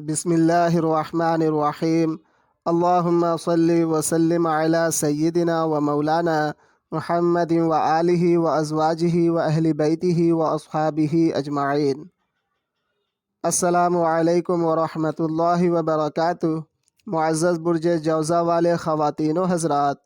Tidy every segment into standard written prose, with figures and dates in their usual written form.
بسم اللہ الرحمن الرحیم۔ اللہم صلی وسلم علی سیدنا و مولانا محمد و آلہ و ازواجہ و اہل بیتہ و اصحابہ اجمعین۔ السلام علیکم ورحمۃ اللہ وبرکاتہ۔ معزز برج جوزہ والے خواتین و حضرات،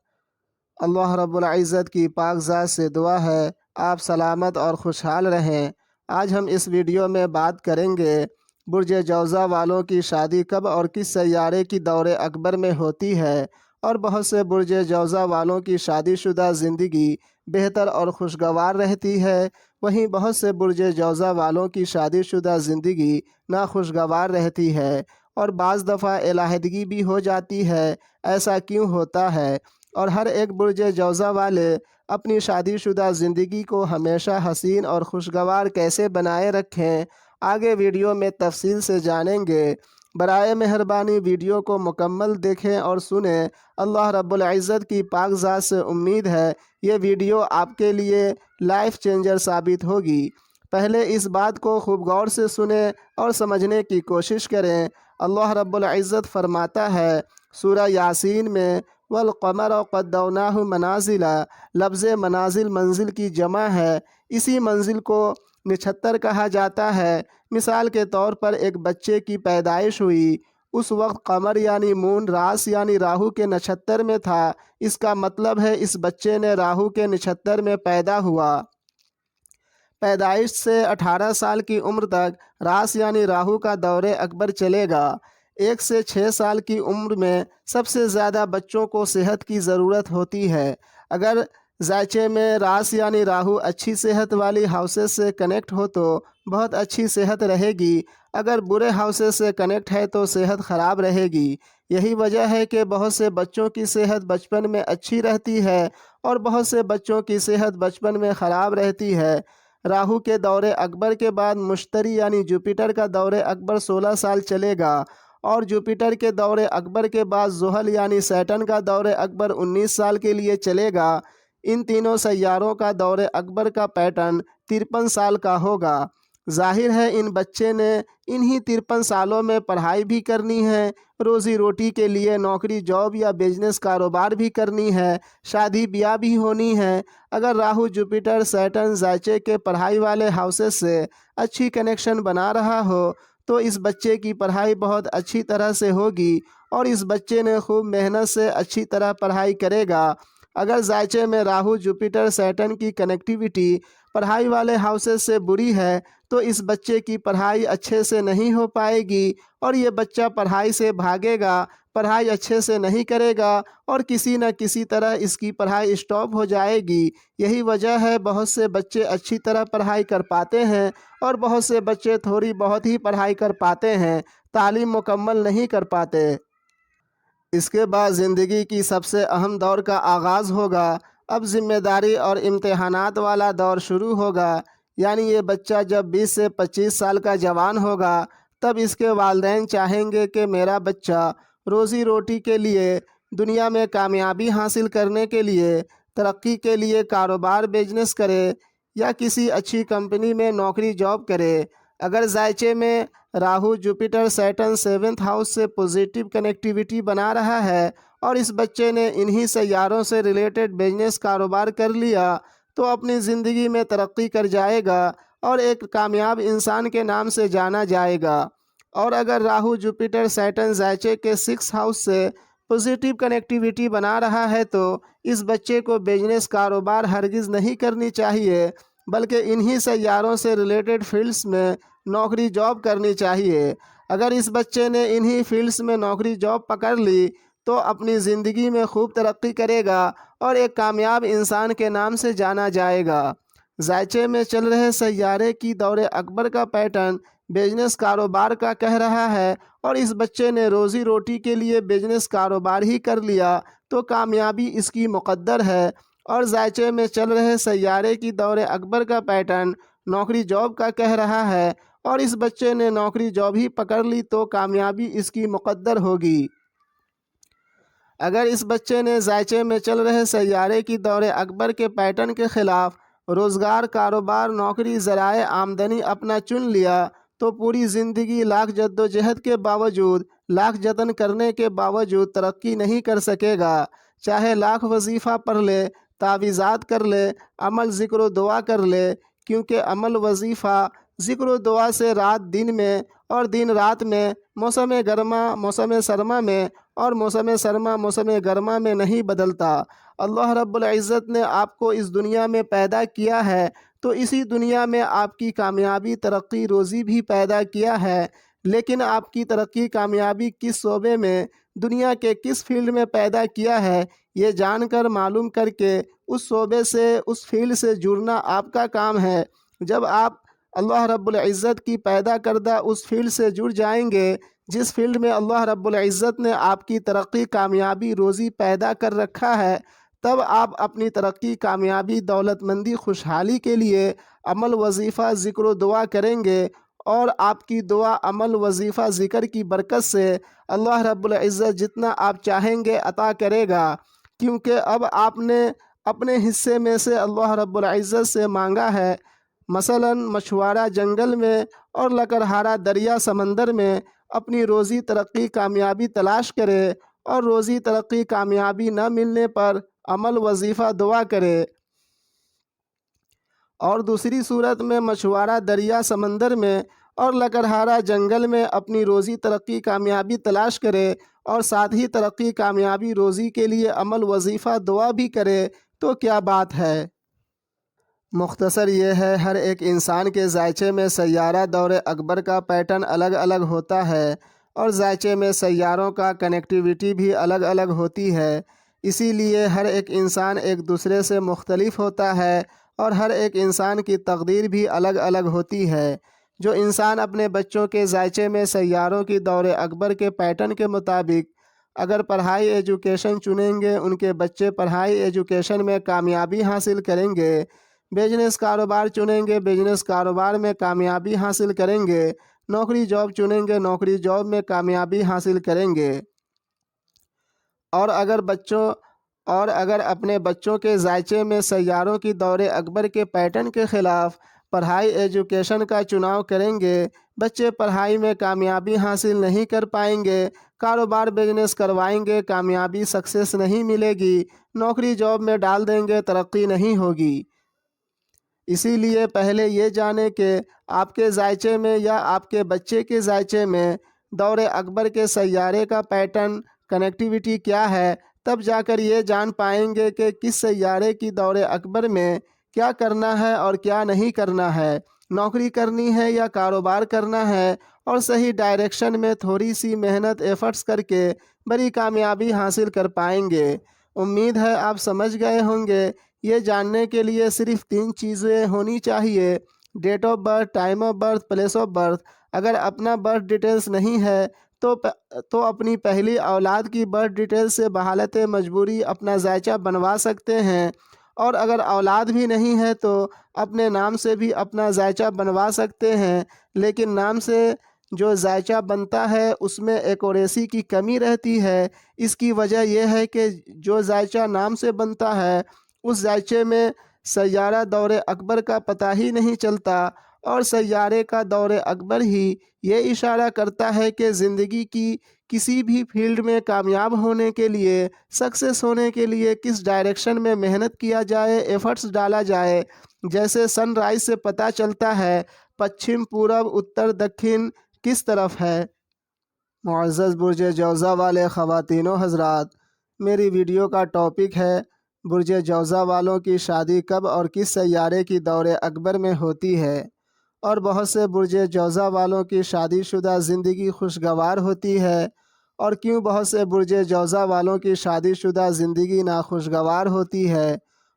اللہ رب العزت کی پاک ذات سے دعا ہے آپ سلامت اور خوشحال رہیں۔ آج ہم اس ویڈیو میں بات کریں گے برج جوزہ والوں کی شادی کب اور کس سیارے کی دور اکبر میں ہوتی ہے، اور بہت سے برج جوزہ والوں کی شادی شدہ زندگی بہتر اور خوشگوار رہتی ہے، وہیں بہت سے برج جوزہ والوں کی شادی شدہ زندگی ناخوشگوار رہتی ہے اور بعض دفعہ علیحدگی بھی ہو جاتی ہے۔ ایسا کیوں ہوتا ہے، اور ہر ایک برج جوزہ والے اپنی شادی شدہ زندگی کو ہمیشہ حسین اور خوشگوار کیسے بنائے رکھیں، آگے ویڈیو میں تفصیل سے جانیں گے۔ برائے مہربانی ویڈیو کو مکمل دیکھیں اور سنیں۔ اللہ رب العزت کی پاک ذات سے امید ہے یہ ویڈیو آپ کے لیے لائف چینجر ثابت ہوگی۔ پہلے اس بات کو خوب غور سے سنیں اور سمجھنے کی کوشش کریں۔ اللہ رب العزت فرماتا ہے سورہ یاسین میں، وَالْقَمَرَ قَدَّرْنَاهُ مَنَازِلَ، لفظ منازل منزل کی جمع ہے۔ اسی منزل کو نچھتر کہا جاتا ہے۔ مثال کے طور پر ایک بچے کی پیدائش ہوئی، اس وقت قمر یعنی مون راس یعنی راہو کے نچھتر میں تھا، اس کا مطلب ہے اس بچے نے راہو کے نچھتر میں پیدا ہوا۔ پیدائش سے 18 سال کی عمر تک راس یعنی راہو کا دور اکبر چلے گا۔ 1 سے 6 سال کی عمر میں سب سے زیادہ بچوں کو صحت کی ضرورت ہوتی ہے۔ اگر ذائچے میں راس یعنی راہو اچھی صحت والی ہاؤسز سے کنیکٹ ہو تو بہت اچھی صحت رہے گی، اگر برے ہاؤسز سے کنیکٹ ہے تو صحت خراب رہے گی۔ یہی وجہ ہے کہ بہت سے بچوں کی صحت بچپن میں اچھی رہتی ہے اور بہت سے بچوں کی صحت بچپن میں خراب رہتی ہے۔ راہو کے دور اکبر کے بعد مشتری یعنی جوپیٹر کا دور اکبر 16 سال چلے گا، اور جوپیٹر کے دور اکبر کے بعد زحل یعنی سیٹن کا دور اکبر 19 سال کے لیے چلے گا۔ ان تینوں سیاروں کا دور اکبر کا پیٹرن 53 سال کا ہوگا۔ ظاہر ہے ان بچے نے انہی 53 سالوں میں پڑھائی بھی کرنی ہے، روزی روٹی کے لیے نوکری جاب یا بزنس کاروبار بھی کرنی ہے، شادی بیاہ بھی ہونی ہے۔ اگر راہو جوپیٹر سیٹن ذائچے کے پڑھائی والے ہاؤسز سے اچھی کنیکشن بنا رہا ہو تو اس بچے کی پڑھائی بہت اچھی طرح سے ہوگی اور اس بچے نے خوب محنت سے اچھی طرح پڑھائی کرے گا۔ اگر ذائچے میں راہو جوپیٹر سیٹن کی کنیکٹیویٹی پڑھائی والے ہاؤسز سے بری ہے تو اس بچے کی پڑھائی اچھے سے نہیں ہو پائے گی اور یہ بچہ پڑھائی سے بھاگے گا، پڑھائی اچھے سے نہیں کرے گا اور کسی نہ کسی طرح اس کی پڑھائی اسٹاپ ہو جائے گی۔ یہی وجہ ہے بہت سے بچے اچھی طرح پڑھائی کر پاتے ہیں اور بہت سے بچے تھوڑی بہت ہی پڑھائی کر پاتے ہیں، تعلیم مکمل نہیں کر پاتے۔ اس کے بعد زندگی کی سب سے اہم دور کا آغاز ہوگا۔ اب ذمہ داری اور امتحانات والا دور شروع ہوگا، یعنی یہ بچہ جب 20 سے 25 سال کا جوان ہوگا تب اس کے والدین چاہیں گے کہ میرا بچہ روزی روٹی کے لیے، دنیا میں کامیابی حاصل کرنے کے لیے، ترقی کے لیے کاروبار بزنس کرے یا کسی اچھی کمپنی میں نوکری جاب کرے۔ اگر ذائچے میں راہو جوپیٹر سیٹن 7th ہاؤس سے پوزیٹیو کنیکٹیویٹی بنا رہا ہے اور اس بچے نے انہی سیاروں سے ریلیٹڈ بزنس کاروبار کر لیا تو اپنی زندگی میں ترقی کر جائے گا اور ایک کامیاب انسان کے نام سے جانا جائے گا۔ اور اگر راہو جوپیٹر سیٹن ذائچے کے 6th ہاؤس سے پوزیٹیو کنیکٹیویٹی بنا رہا ہے تو اس بچے کو بزنس کاروبار ہرگز نہیں کرنی چاہیے، بلکہ انہی سیاروں سے ریلیٹڈ فیلڈز میں نوکری جاب کرنی چاہیے۔ اگر اس بچے نے انہی فیلڈز میں نوکری جاب پکڑ لی تو اپنی زندگی میں خوب ترقی کرے گا اور ایک کامیاب انسان کے نام سے جانا جائے گا۔ ذائچے میں چل رہے سیارے کی دور اکبر کا پیٹرن بزنس کاروبار کا کہہ رہا ہے اور اس بچے نے روزی روٹی کے لیے بزنس کاروبار ہی کر لیا تو کامیابی اس کی مقدر ہے، اور ذائچے میں چل رہے سیارے کی دور اکبر کا پیٹرن نوکری جاب کا کہہ رہا ہے اور اس بچے نے نوکری جاب ہی پکڑ لی تو کامیابی اس کی مقدر ہوگی۔ اگر اس بچے نے ذائچے میں چل رہے سیارے کی دور اکبر کے پیٹرن کے خلاف روزگار، کاروبار، نوکری، ذرائع آمدنی اپنا چن لیا تو پوری زندگی لاکھ جد و جہد کے باوجود، لاکھ جتن کرنے کے باوجود ترقی نہیں کر سکے گا۔ چاہے لاکھ وظیفہ پڑھ لے، تعویذات کر لے، عمل ذکر و دعا کر لے، کیونکہ عمل وظیفہ ذکر و دعا سے رات دن میں اور دن رات میں، موسم گرما موسم سرما میں اور موسم سرما موسم گرما میں نہیں بدلتا۔ اللہ رب العزت نے آپ کو اس دنیا میں پیدا کیا ہے تو اسی دنیا میں آپ کی کامیابی، ترقی، روزی بھی پیدا کیا ہے، لیکن آپ کی ترقی، کامیابی کس شعبے میں، دنیا کے کس فیلڈ میں پیدا کیا ہے، یہ جان کر، معلوم کر کے اس شعبے سے، اس فیلڈ سے جڑنا آپ کا کام ہے۔ جب آپ اللہ رب العزت کی پیدا کردہ اس فیلڈ سے جڑ جائیں گے جس فیلڈ میں اللہ رب العزت نے آپ کی ترقی، کامیابی، روزی پیدا کر رکھا ہے، تب آپ اپنی ترقی، کامیابی، دولت مندی، خوشحالی کے لیے عمل، وظیفہ، ذکر و دعا کریں گے، اور آپ کی دعا، عمل، وظیفہ، ذکر کی برکت سے اللہ رب العزت جتنا آپ چاہیں گے عطا کرے گا، کیونکہ اب آپ نے اپنے حصے میں سے اللہ رب العزت سے مانگا ہے۔ مثلاً مچھوارہ جنگل میں اور لکڑہارا دریا سمندر میں اپنی روزی، ترقی، کامیابی تلاش کرے، اور روزی، ترقی، کامیابی نہ ملنے پر عمل، وظیفہ، دعا کرے۔ اور دوسری صورت میں مچھوارہ دریا سمندر میں اور لکڑہارا جنگل میں اپنی روزی، ترقی، کامیابی تلاش کرے، اور ساتھ ہی ترقی، کامیابی، روزی کے لیے عمل، وظیفہ، دعا بھی کرے، تو کیا بات ہے۔ مختصر یہ ہے، ہر ایک انسان کے ذائچے میں سیارہ دور اکبر کا پیٹرن الگ الگ ہوتا ہے، اور ذائچے میں سیاروں کا کنیکٹیویٹی بھی الگ الگ ہوتی ہے۔ اسی لیے ہر ایک انسان ایک دوسرے سے مختلف ہوتا ہے، اور ہر ایک انسان کی تقدیر بھی الگ الگ ہوتی ہے۔ جو انسان اپنے بچوں کے ذائچے میں سیاروں کی دور اکبر کے پیٹرن کے مطابق اگر پڑھائی، ایجوکیشن چنیں گے، ان کے بچے پڑھائی، ایجوکیشن میں کامیابی حاصل کریں گے۔ بزنس کاروبار چنیں گے، بزنس کاروبار میں کامیابی حاصل کریں گے۔ نوکری جاب چنیں گے، نوکری جاب میں کامیابی حاصل کریں گے۔ اور اگر اپنے بچوں کے ذائچے میں سیاروں کی دور اکبر کے پیٹرن کے خلاف پڑھائی، ایجوکیشن کا چناؤ کریں گے، بچے پڑھائی میں کامیابی حاصل نہیں کر پائیں گے، کاروبار، بزنس کروائیں گے، کامیابی، سکسیس نہیں ملے گی، نوکری جاب میں ڈال دیں گے، ترقی نہیں ہوگی۔ اسی لیے پہلے یہ جانیں کہ آپ کے ذائچے میں یا آپ کے بچے کے ذائچے میں دور اکبر کے سیارے کا پیٹرن، کنیکٹیویٹی کیا ہے، تب جا کر یہ جان پائیں گے کہ کس سیارے کی دور اکبر میں کیا کرنا ہے اور کیا نہیں کرنا ہے، نوکری کرنی ہے یا کاروبار کرنا ہے، اور صحیح ڈائریکشن میں تھوڑی سی محنت، ایفرٹس کر کے بڑی کامیابی حاصل کر پائیں گے۔ امید ہے آپ سمجھ گئے ہوں گے۔ یہ جاننے کے لیے صرف 3 چیزیں ہونی چاہیے: date of birth, time of birth, place of birth. اگر اپنا برتھ ڈیٹیلز نہیں ہے تو اپنی پہلی اولاد کی برتھ ڈیٹیل سے بحالت مجبوری اپنا ذائچہ بنوا سکتے ہیں، اور اگر اولاد بھی نہیں ہے تو اپنے نام سے بھی اپنا ذائچہ بنوا سکتے ہیں، لیکن نام سے جو ذائچہ بنتا ہے اس میں ایکوریسی کی کمی رہتی ہے۔ اس کی وجہ یہ ہے کہ جو ذائچہ نام سے بنتا ہے اس ذائچے میں سیارہ دور اکبر کا پتہ ہی نہیں چلتا، اور سیارے کا دور اکبر ہی یہ اشارہ کرتا ہے کہ زندگی کی کسی بھی فیلڈ میں کامیاب ہونے کے لیے، سکسیس ہونے کے لیے کس ڈائریکشن میں محنت کیا جائے، ایفرٹس ڈالا جائے۔ جیسے سن رائز سے پتہ چلتا ہے پچھم، پورب، اتر، دکھن کس طرف ہے۔ معزز برج جوزہ والے خواتین و حضرات، میری ویڈیو کا ٹاپک ہے برج جوزہ والوں کی شادی کب اور کس سیارے کی دور اکبر میں ہوتی ہے، اور بہت سے برج جوزہ والوں کی شادی شدہ زندگی خوشگوار ہوتی ہے، اور کیوں بہت سے برج جوزہ والوں کی شادی شدہ زندگی ناخوشگوار ہوتی ہے،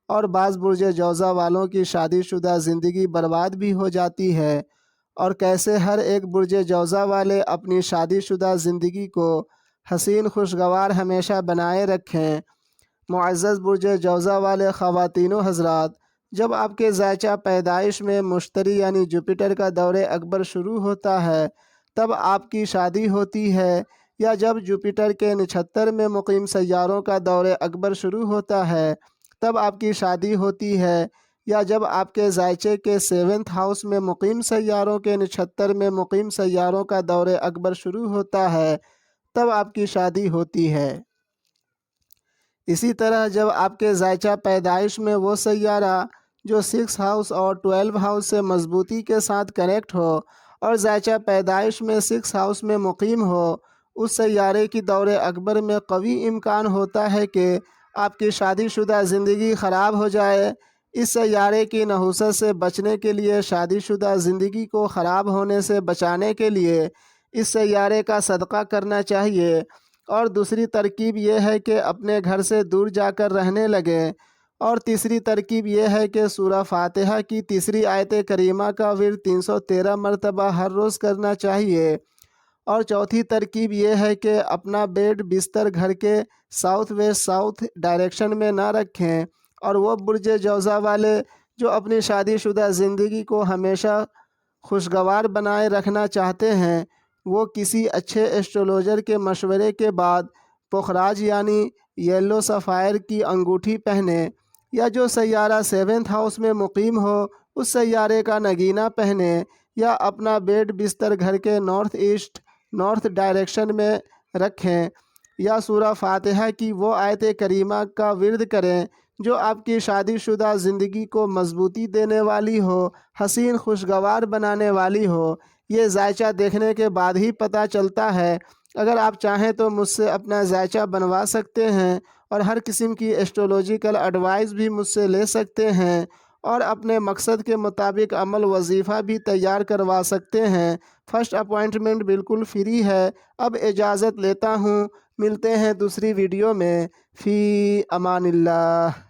اور بعض برج جوزہ والوں کی شادی شدہ زندگی برباد بھی ہو جاتی ہے، اور کیسے ہر ایک برج جوزہ والے اپنی شادی شدہ زندگی کو حسین، خوشگوار ہمیشہ بنائے رکھیں۔ معزز برج جوزہ والے خواتین و حضرات، جب آپ کے ذائچہ پیدائش میں مشتری یعنی جوپیٹر کا دور اکبر شروع ہوتا ہے تب آپ کی شادی ہوتی ہے، یا جب جوپیٹر کے نچھتر میں مقیم سیاروں کا دور اکبر شروع ہوتا ہے تب آپ کی شادی ہوتی ہے، یا جب آپ کے ذائچے کے 7th ہاؤس میں مقیم سیاروں کے نچھتر میں مقیم سیاروں کا دور اکبر شروع ہوتا ہے تب آپ کی شادی ہوتی ہے۔ اسی طرح جب آپ کے ذائچہ پیدائش میں وہ سیارہ جو 6 ہاؤس اور 12 ہاؤس سے مضبوطی کے ساتھ کنیکٹ ہو اور ذائچہ پیدائش میں 6 ہاؤس میں مقیم ہو، اس سیارے کی دور اکبر میں قوی امکان ہوتا ہے کہ آپ کی شادی شدہ زندگی خراب ہو جائے۔ اس سیارے کی نحوست سے بچنے کے لیے، شادی شدہ زندگی کو خراب ہونے سے بچانے کے لیے اس سیارے کا صدقہ کرنا چاہیے۔ اور دوسری ترکیب یہ ہے کہ اپنے گھر سے دور جا کر رہنے لگیں۔ اور تیسری ترکیب یہ ہے کہ سورہ فاتحہ کی تیسری آیت کریمہ کا ورد 313 مرتبہ ہر روز کرنا چاہیے۔ اور چوتھی ترکیب یہ ہے کہ اپنا بیڈ بستر گھر کے ساؤتھ ویسٹ ساؤتھ ڈائریکشن میں نہ رکھیں، اور وہ برج جوزہ والے جو اپنی شادی شدہ زندگی کو ہمیشہ خوشگوار بنائے رکھنا چاہتے ہیں، وہ کسی اچھے ایسٹرولوجر کے مشورے کے بعد پخراج یعنی یلو سفائر کی انگوٹھی پہنیں، یا جو سیارہ 7th ہاؤس میں مقیم ہو اس سیارے کا نگینہ پہنیں، یا اپنا بیڈ بستر گھر کے نارتھ ایسٹ نارتھ ڈائریکشن میں رکھیں، یا سورہ فاتحہ کی وہ آیت کریمہ کا ورد کریں جو آپ کی شادی شدہ زندگی کو مضبوطی دینے والی ہو، حسین خوشگوار بنانے والی ہو۔ یہ ذائچہ دیکھنے کے بعد ہی پتہ چلتا ہے۔ اگر آپ چاہیں تو مجھ سے اپنا ذائچہ بنوا سکتے ہیں، اور ہر قسم کی ایسٹرولوجیکل ایڈوائز بھی مجھ سے لے سکتے ہیں، اور اپنے مقصد کے مطابق عمل وظیفہ بھی تیار کروا سکتے ہیں۔ فرسٹ اپوائنٹمنٹ بالکل فری ہے۔ اب اجازت لیتا ہوں، ملتے ہیں دوسری ویڈیو میں۔ فی امان اللہ۔